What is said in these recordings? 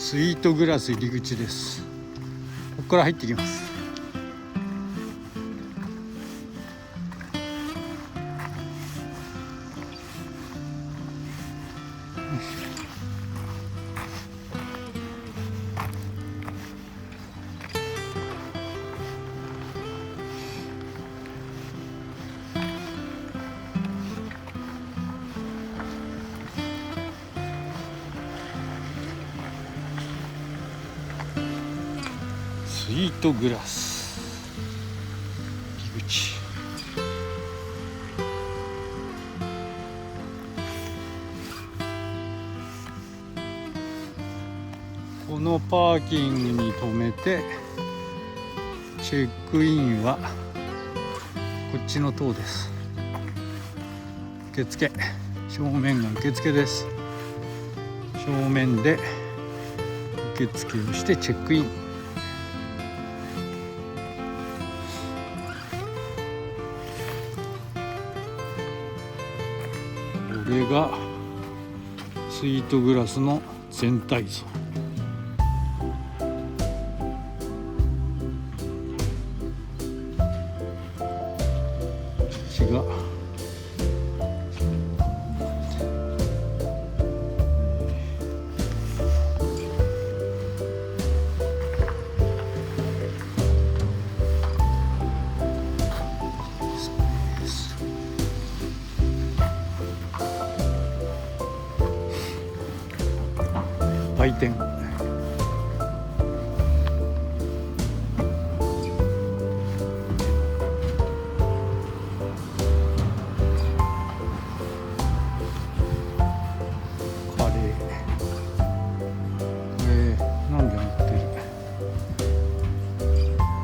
スイートグラス入り口です。ここから入ってきます。スイートグラス入り口。このパーキングに停めて、チェックインはこっちの塔です。受付、正面が受付です。正面で受付をしてチェックイン。これがスイートグラスの全体像。こっちが売店。カレー、なんで乗ってる。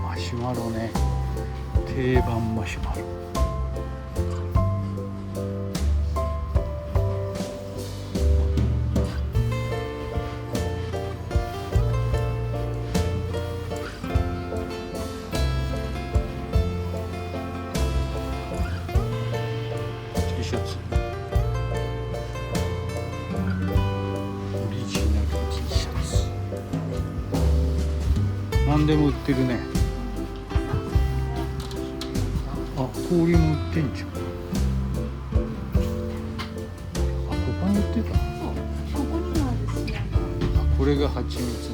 マシュマロね、定番マシュマロ。T シャツ、オリジナル T シャツ、何でも売ってるね。あ、氷も売ってんじゃん。あ、ここに売ってた。ここにはですね、あ、これが蜂蜜です。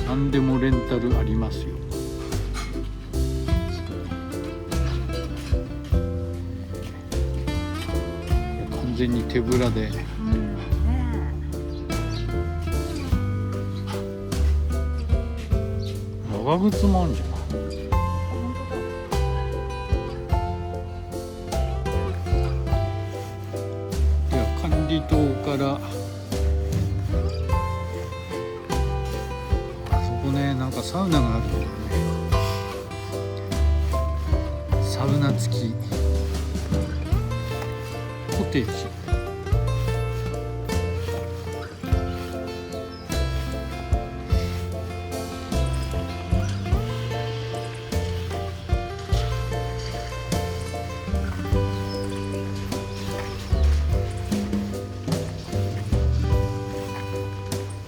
何でもレンタルありますよ。完全に手ぶらで。長靴もあるんじゃない。では管理棟からなんかサウナがあるんだよね。サウナ付きコテージ。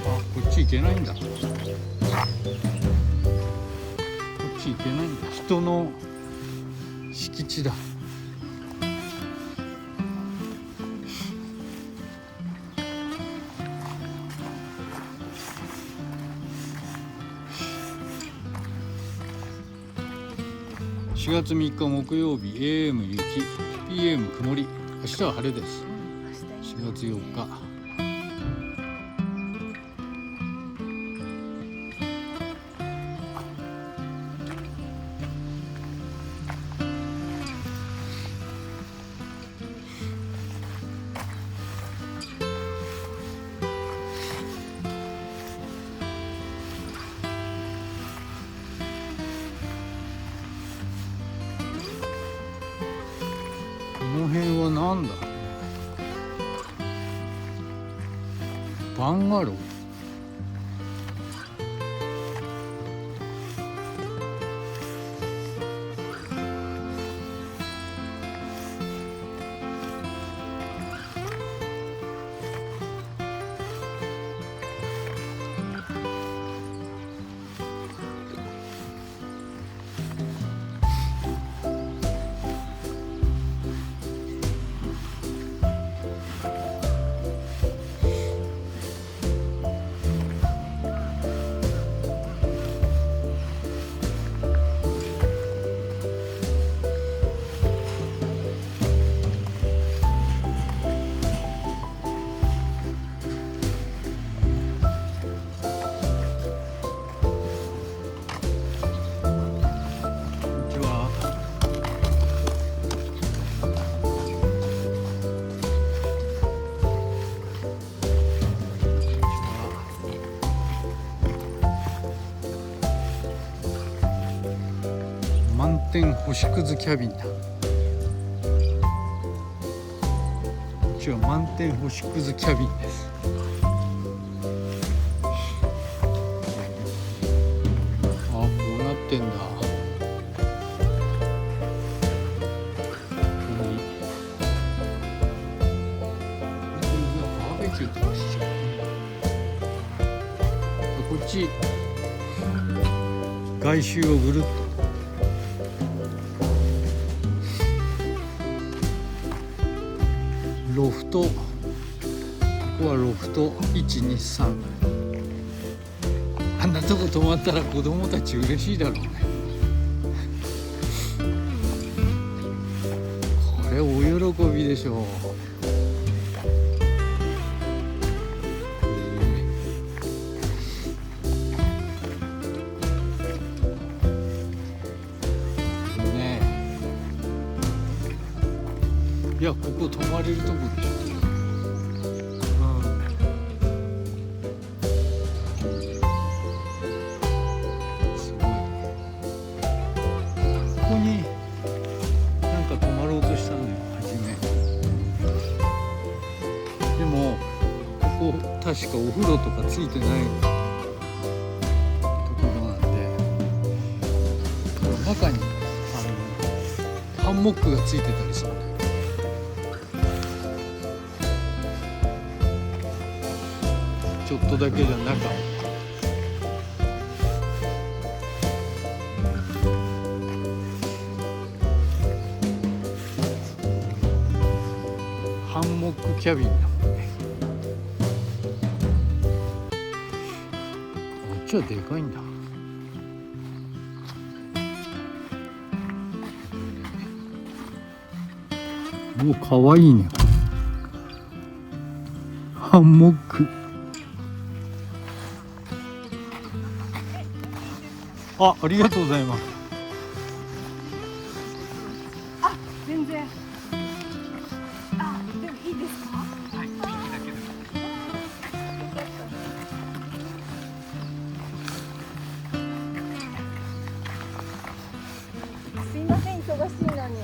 あ、こっち行けないんだ。行けないんだ。人の敷地だ。4月3日木曜日、 AM 雪、 PM 曇り、明日は晴れです。4月4日。この辺はなんだ。バンガロー。天星屑キャビンだ。こっちは満天星屑キャビンです。あ、こうなってんだ。バーベキューとかしちゃう。こっち外周をぐるっと。ロフト、ここはロフト123。あんなとこ泊まったら子供たち嬉しいだろうね。これお喜びでしょう。いや、ここ泊まれるとこでしょ。すごいね。ここになんか泊まろうとしたのよ、初め。でもここ確かお風呂とかついてないところなんで、中にハンモックがついてたりするんだよ。ちょっとだけじゃ中ハンモックキャビンだもんね。こっちはでかいんだ。もうかわいいね。ハンモック。ありがとうございます。あ、全然。あ、でもいいですか？はい、ピンだけでも。すいません、忙しいのに。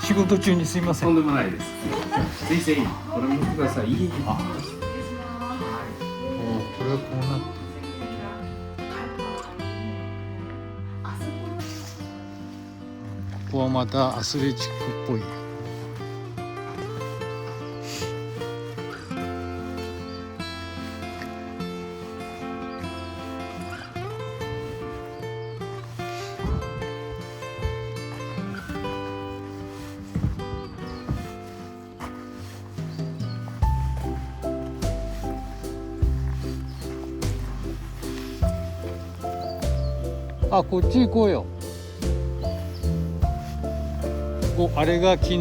仕事中にすいません。とんでもないです。ぜひぜひこれ見てください。いい。これはこうなって。ここはまたアスレチックっぽい。あ、こっち行こうよ。あれが昨日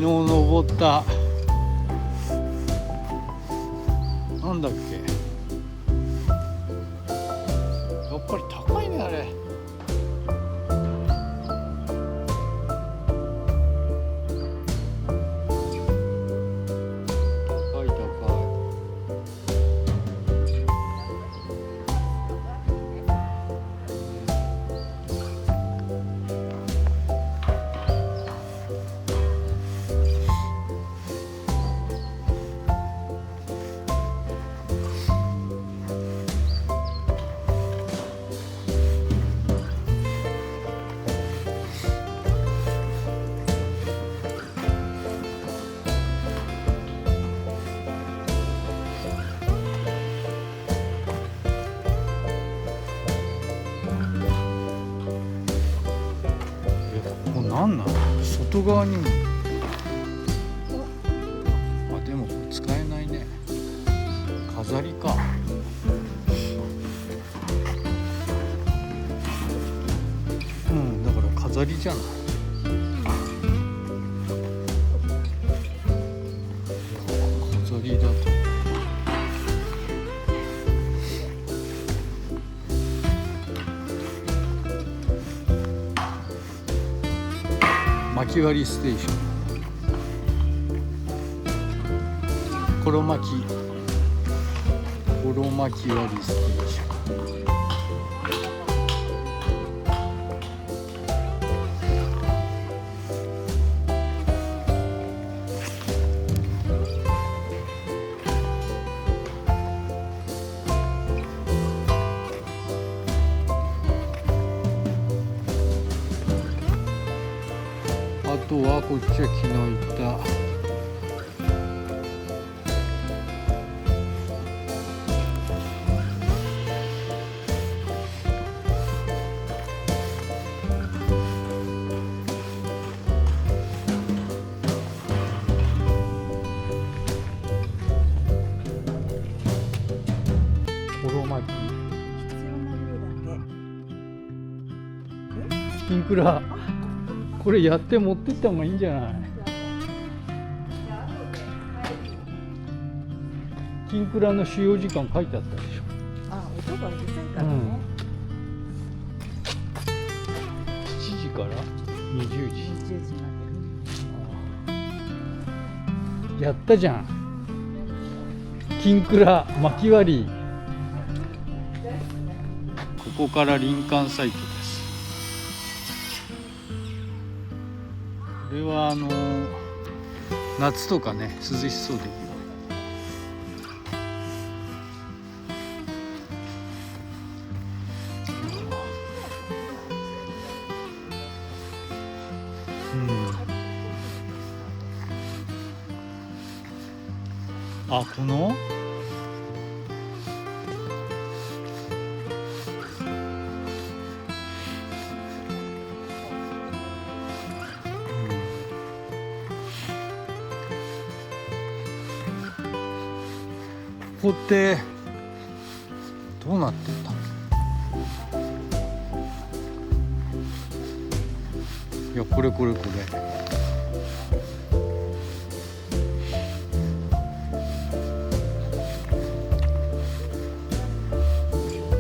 登ったなんだっけ。やっぱり高いねあれ。高い高い。なんなの？外側にも。あ、でもこれ使えないね。飾りか。うん、だから飾りじゃない。飾りだと。薪割りステーション。コロ巻き割りステーション。あとはこっちは昨日行ったコロ巻き必要な量だけ。ピンクラこれやって持ってった方がいいんじゃない？キンクラの使用時間書いてあったでしょ。あ、音がうるさいからね。 7時から20時。20時まで。やったじゃん。キンクラ巻き割り。ここから林間サイトです。これは夏とかね涼しそうでいいよ。あ、このここってどうなってんだ？いや、これこれこれ。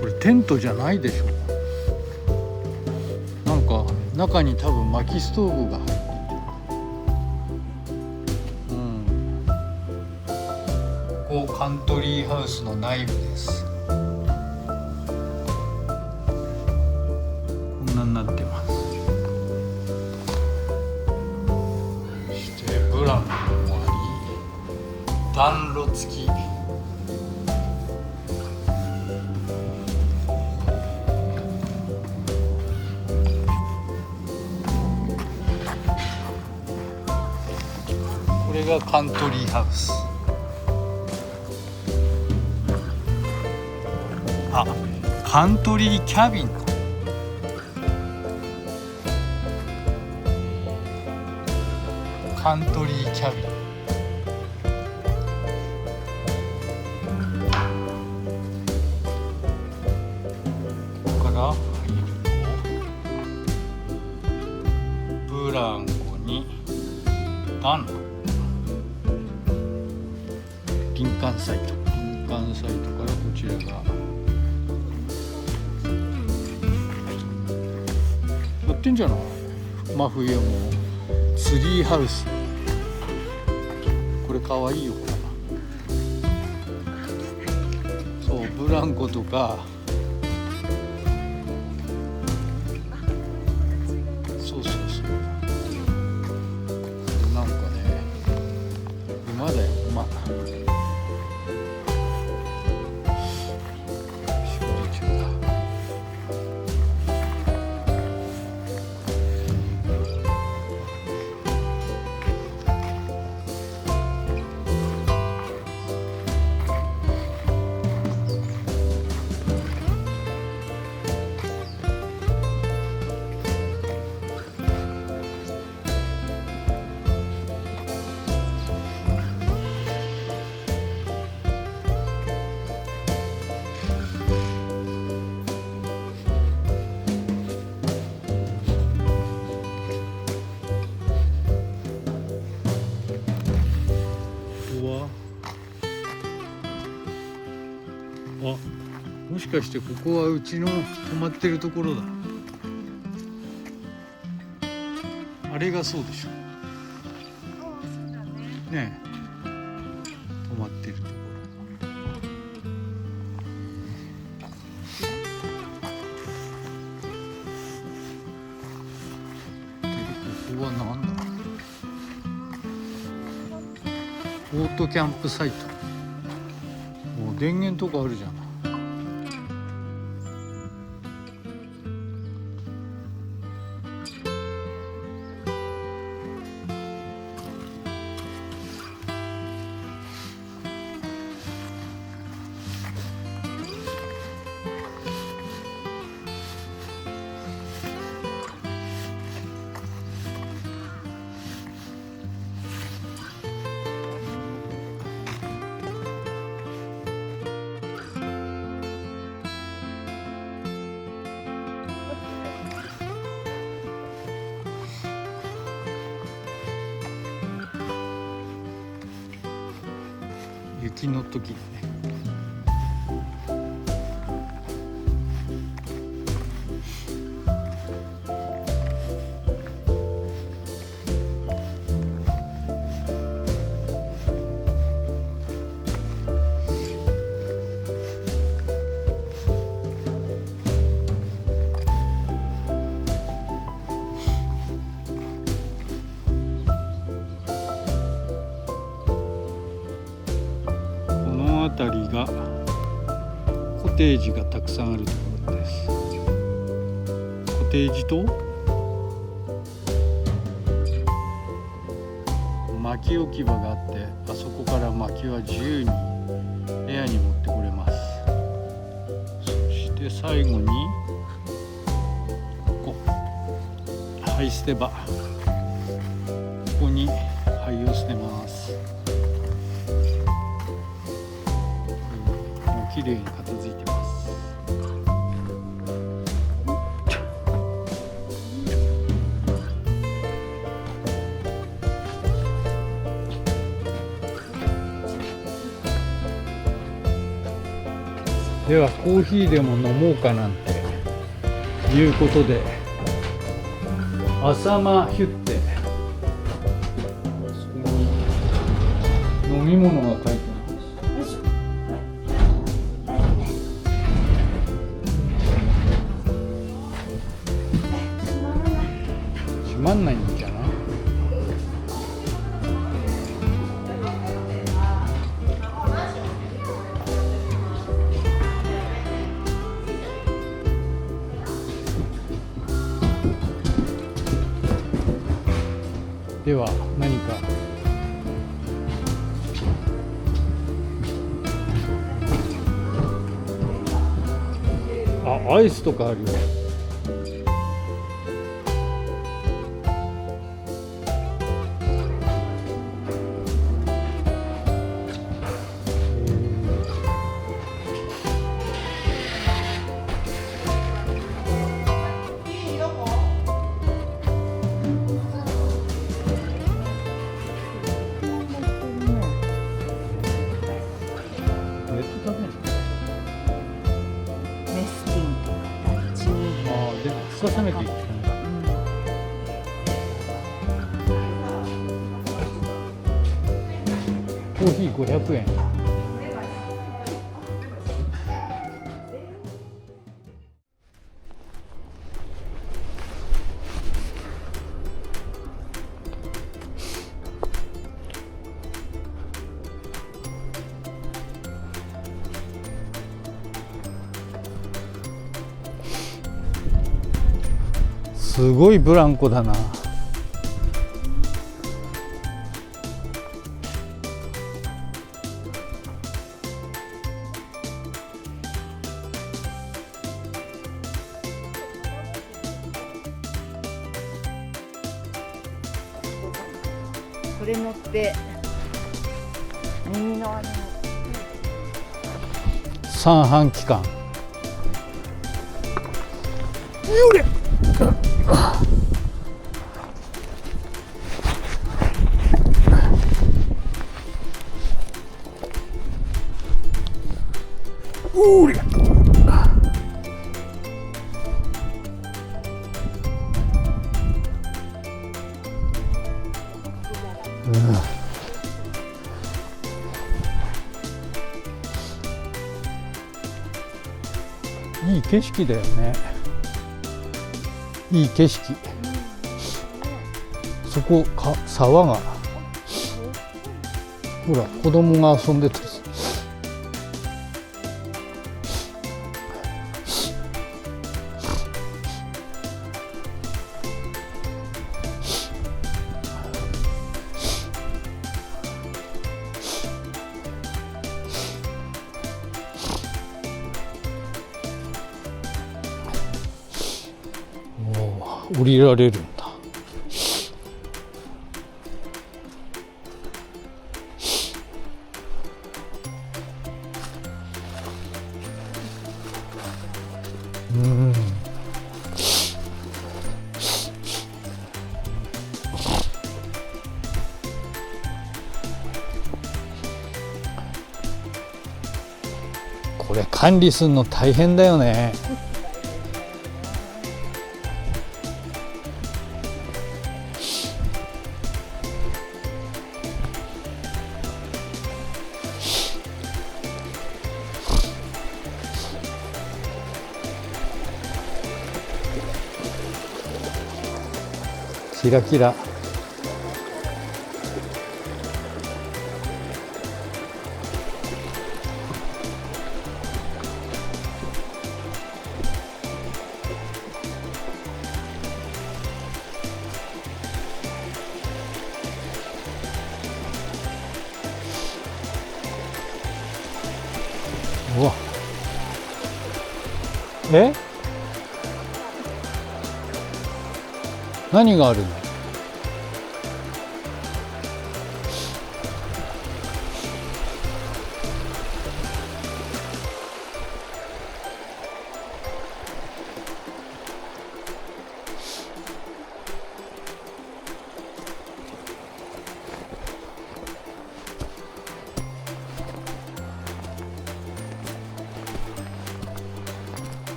これテントじゃないでしょ。なんか中に多分薪ストーブが入ってて。ここカントリーハウスの内部です。こんなになってます。そしてブランコもあり、暖炉付き。これがカントリーハウス。あ、カントリーキャビン。カントリーキャビン。ここから入るとブランコに暖炉。林間サイト。林間サイトからこちらが。やってんじゃない？真冬もツリーハウス。これかわいいよ。そう、ブランコとか。そうそうそう。なんかね、馬だよ、馬。あ、もしかしてここはうちの泊まってるところだ。あれがそうでしょ。そうだね。ねえ、泊まってるところ。でここは何だ。オートキャンプサイト。もう電源とかあるじゃん。雪の時にね。辺りがコテージがたくさんあるところです。コテージと薪置き場があって、あそこから薪は自由に部屋に持ってこれます。そして最後にここ灰捨て場、ここに灰を捨てます。綺麗に片付いてます。ではコーヒーでも飲もうかなんていうことで、浅間ヒュッテ、そこに飲み物が書いてある。閉まんないんじゃな。では何かアイスとかあるよ。重ねていく。コーヒー500円。すごいブランコだな。これ乗って右のあれの三半規管。いい景色だよね。いい景色。そこか沢がほら子供が遊んでた。降りられるんだ。これ管理するの大変だよね。キラキラ。うわ。え？何があるの？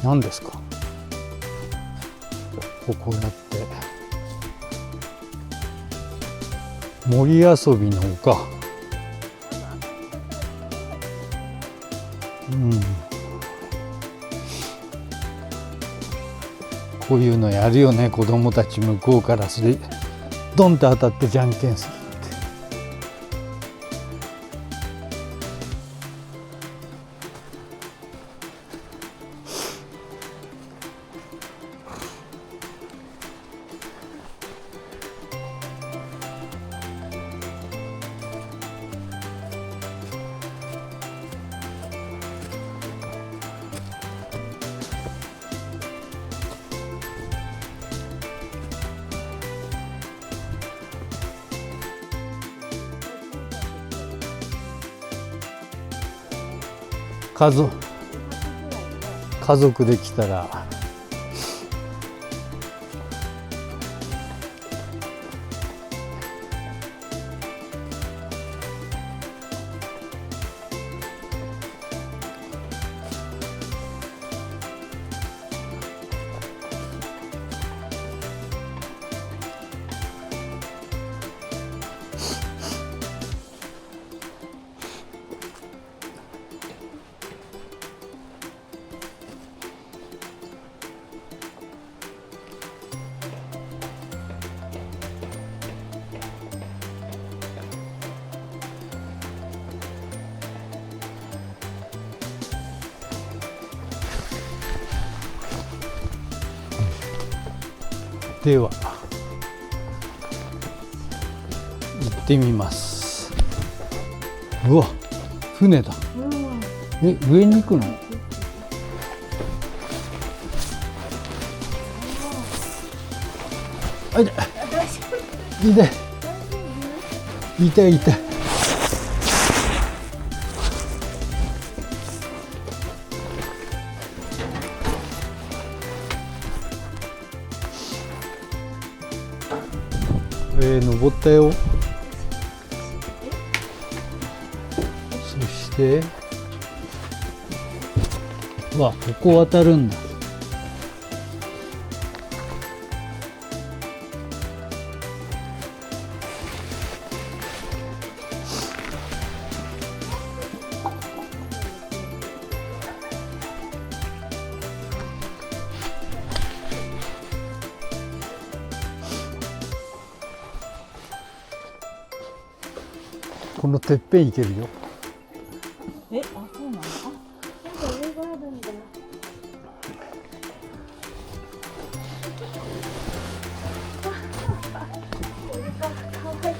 何ですか？こうやって森遊びの丘。こういうのやるよね、子供たち。向こうからするドンって当たってじゃんけんする。家族で来たらでは行ってみます。うわ、船だ。上に行くの？あ、痛い痛い痛い。登ったよ。そしてわ、ここ渡るんだ。このてっぺん行けるよ。え、あ、そうなの。あ、なんか上があるんだ。これか、かわいい。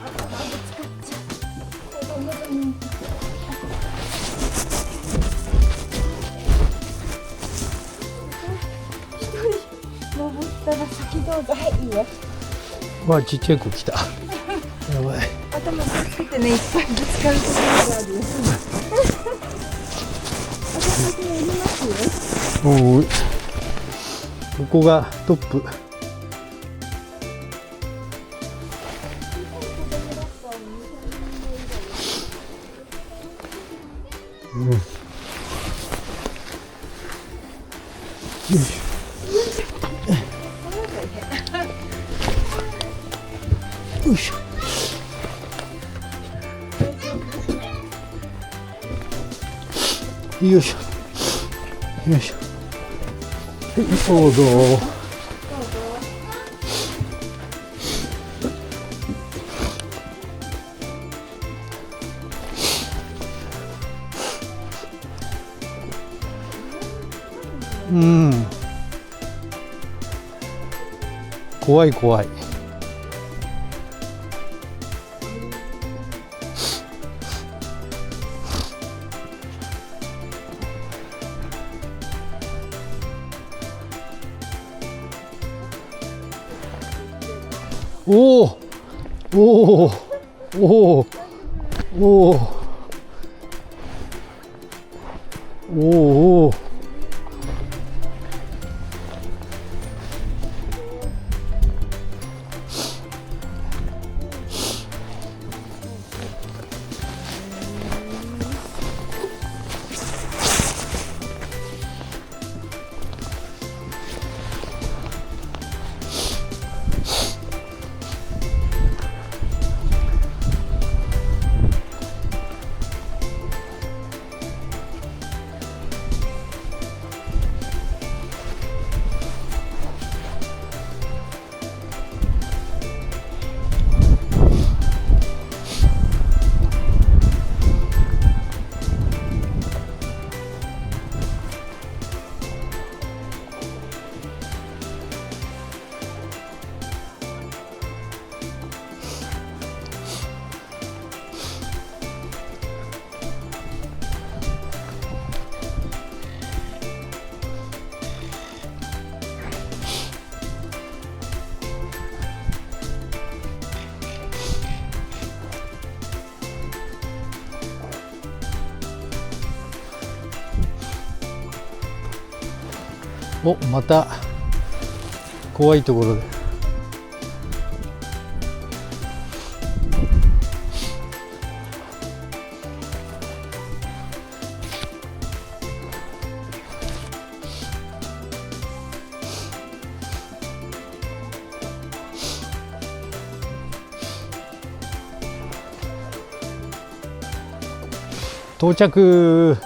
あ、ぶつかっちゃう。子供だね。一人登ったら先どうぞ。はい、いいよ。わあ、ちっちゃい子来た。やばい。頭気をつけてね、いっぱいぶつかるところがあるよ。私先に降りますよ。おお。ここがトップ。うん。よいしょ。よいしょ。よいしょ。よいしょ。はい、どうぞ。うん。怖い怖い。おおおおおおおおおお、また怖いところで。到着。